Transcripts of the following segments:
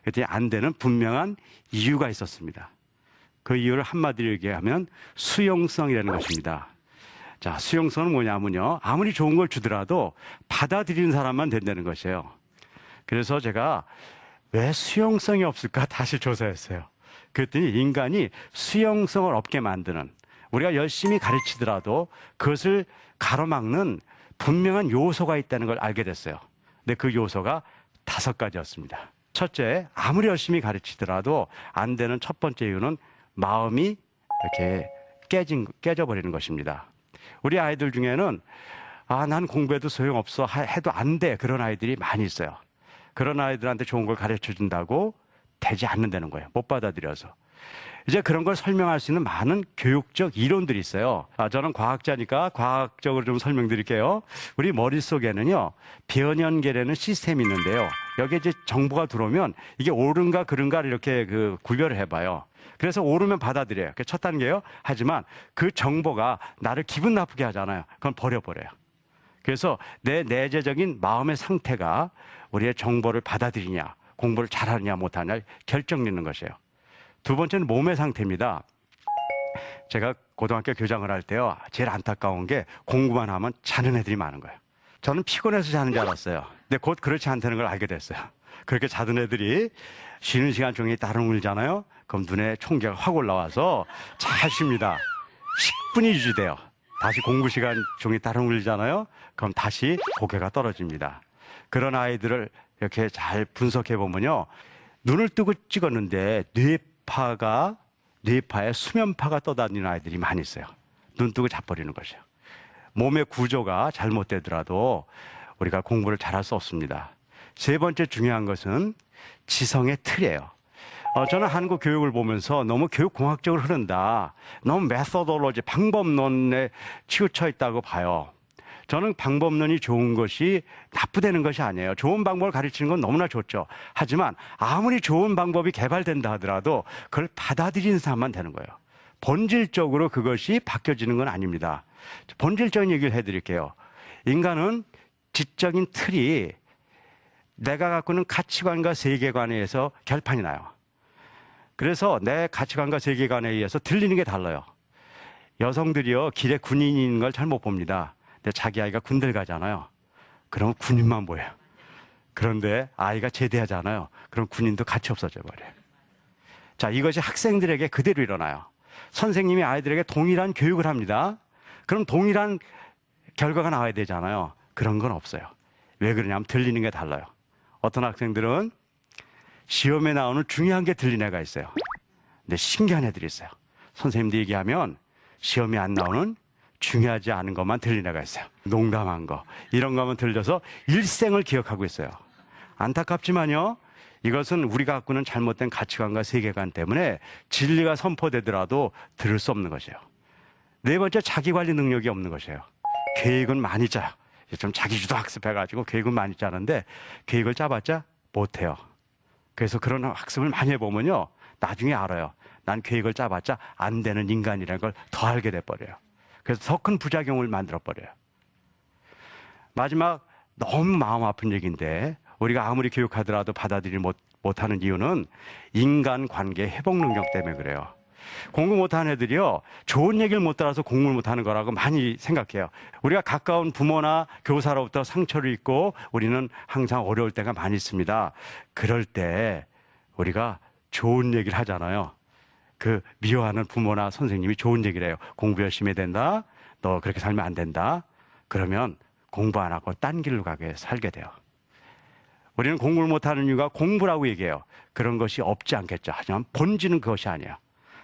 그랬더니 안 되는 분명한 이유가 있었습니다. 그 이유를 한마디로 얘기하면 수용성이라는 것입니다. 자, 수용성은 뭐냐면요, 아무리 좋은 걸 주더라도 받아들이는 사람만 된다는 것이에요. 그래서 제가 왜 수용성이 없을까 다시 조사했어요. 그랬더니 인간이 수용성을 없게 만드는, 우리가 열심히 가르치더라도 그것을 가로막는 분명한 요소가 있다는 걸 알게 됐어요. 근데 그 요소가 5가지였습니다. 첫째, 아무리 열심히 가르치더라도 안 되는 첫 번째 이유는 마음이 이렇게 깨져버리는 것입니다. 우리 아이들 중에는 난 공부해도 소용없어 해도 안 돼, 그런 아이들이 많이 있어요. 그런 아이들한테 좋은 걸 가르쳐 준다고 되지 않는다는 거예요. 못 받아들여서. 이제 그런 걸 설명할 수 있는 많은 교육적 이론들이 있어요. 저는 과학자니까 과학적으로 좀 설명드릴게요. 우리 머릿속에는요, 변연계라는 시스템이 있는데요. 여기에 이제 정보가 들어오면 이게 옳은가 그른가를 이렇게 구별을 해봐요. 그래서 옳으면 받아들여요. 그게 첫 단계예요. 하지만 그 정보가 나를 기분 나쁘게 하잖아요. 그건 버려버려요. 그래서 내 내재적인 마음의 상태가 우리의 정보를 받아들이냐, 공부를 잘하느냐 못하느냐 결정짓는 것이에요. 두 번째는 몸의 상태입니다. 제가 고등학교 교장을 할 때요, 제일 안타까운 게 공부만 하면 자는 애들이 많은 거예요. 저는 피곤해서 자는 줄 알았어요. 근데 곧 그렇지 않다는 걸 알게 됐어요. 그렇게 자던 애들이 쉬는 시간 종일 따릉 울잖아요. 그럼 눈에 총기가 확 올라와서 잘 쉽니다. 10분이 유지돼요. 다시 공부 시간 종일 따릉 울잖아요. 그럼 다시 고개가 떨어집니다. 그런 아이들을 이렇게 잘 분석해 보면요, 눈을 뜨고 찍었는데 뇌파에 수면파가 떠다니는 아이들이 많이 있어요. 눈 뜨고 자버리는 것이에요. 몸의 구조가 잘못되더라도 우리가 공부를 잘할 수 없습니다. 세 번째 중요한 것은 지성의 틀이에요. 저는 한국 교육을 보면서 너무 교육공학적으로 흐른다, 너무 메소돌로지, 방법론에 치우쳐 있다고 봐요. 저는 방법론이 좋은 것이 나쁘다는 것이 아니에요. 좋은 방법을 가르치는 건 너무나 좋죠. 하지만 아무리 좋은 방법이 개발된다 하더라도 그걸 받아들이는 사람만 되는 거예요. 본질적으로 그것이 바뀌어지는 건 아닙니다. 본질적인 얘기를 해드릴게요. 인간은 지적인 틀이 내가 갖고 있는 가치관과 세계관에 의해서 결판이 나요. 그래서 내 가치관과 세계관에 의해서 들리는 게 달라요. 여성들이요, 길에 군인이 있는 걸 잘 못 봅니다. 근데 자기 아이가 군대를 가잖아요. 그럼 군인만 보여요. 그런데 아이가 제대하잖아요. 그럼 군인도 같이 없어져 버려요. 자, 이것이 학생들에게 그대로 일어나요. 선생님이 아이들에게 동일한 교육을 합니다. 그럼 동일한 결과가 나와야 되잖아요. 그런 건 없어요. 왜 그러냐면 들리는 게 달라요. 어떤 학생들은 시험에 나오는 중요한 게 들리는 애가 있어요. 근데 신기한 애들이 있어요. 선생님도 얘기하면 시험에 안 나오는 중요하지 않은 것만 들리는 애가 있어요. 농담한 거, 이런 것만 들려서 일생을 기억하고 있어요. 안타깝지만요, 이것은 우리가 갖고 있는 잘못된 가치관과 세계관 때문에 진리가 선포되더라도 들을 수 없는 것이에요. 네 번째, 자기관리 능력이 없는 것이에요. 계획은 많이 짜요. 좀 자기주도 학습해가지고 계획은 많이 짜는데 계획을 짜봤자 못해요. 그래서 그런 학습을 많이 해보면요, 나중에 알아요. 난 계획을 짜봤자 안 되는 인간이라는 걸 더 알게 돼버려요. 그래서 더 큰 부작용을 만들어버려요. 마지막, 너무 마음 아픈 얘기인데 우리가 아무리 교육하더라도 받아들이지 못하는 이유는 인간관계 회복 능력 때문에 그래요. 공부 못하는 애들이요, 좋은 얘기를 못 따라서 공부를 못하는 거라고 많이 생각해요. 우리가 가까운 부모나 교사로부터 상처를 입고 우리는 항상 어려울 때가 많이 있습니다. 그럴 때 우리가 좋은 얘기를 하잖아요. 그 미워하는 부모나 선생님이 좋은 얘기를 해요. 공부 열심히 해야 된다, 너 그렇게 살면 안 된다. 그러면 공부 안 하고 딴 길로 가게 살게 돼요. 우리는 공부를 못하는 이유가 공부라고 얘기해요. 그런 것이 없지 않겠죠. 하지만 본질은 그것이 아니에요.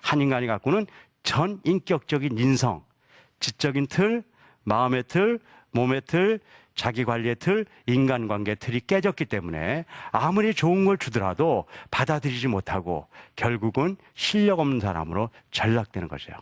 한 인간이 갖고는 전 인격적인 인성, 지적인 틀, 마음의 틀, 몸의 틀, 자기관리의 틀, 인간관계의 틀이 깨졌기 때문에 아무리 좋은 걸 주더라도 받아들이지 못하고 결국은 실력 없는 사람으로 전락되는 것이에요.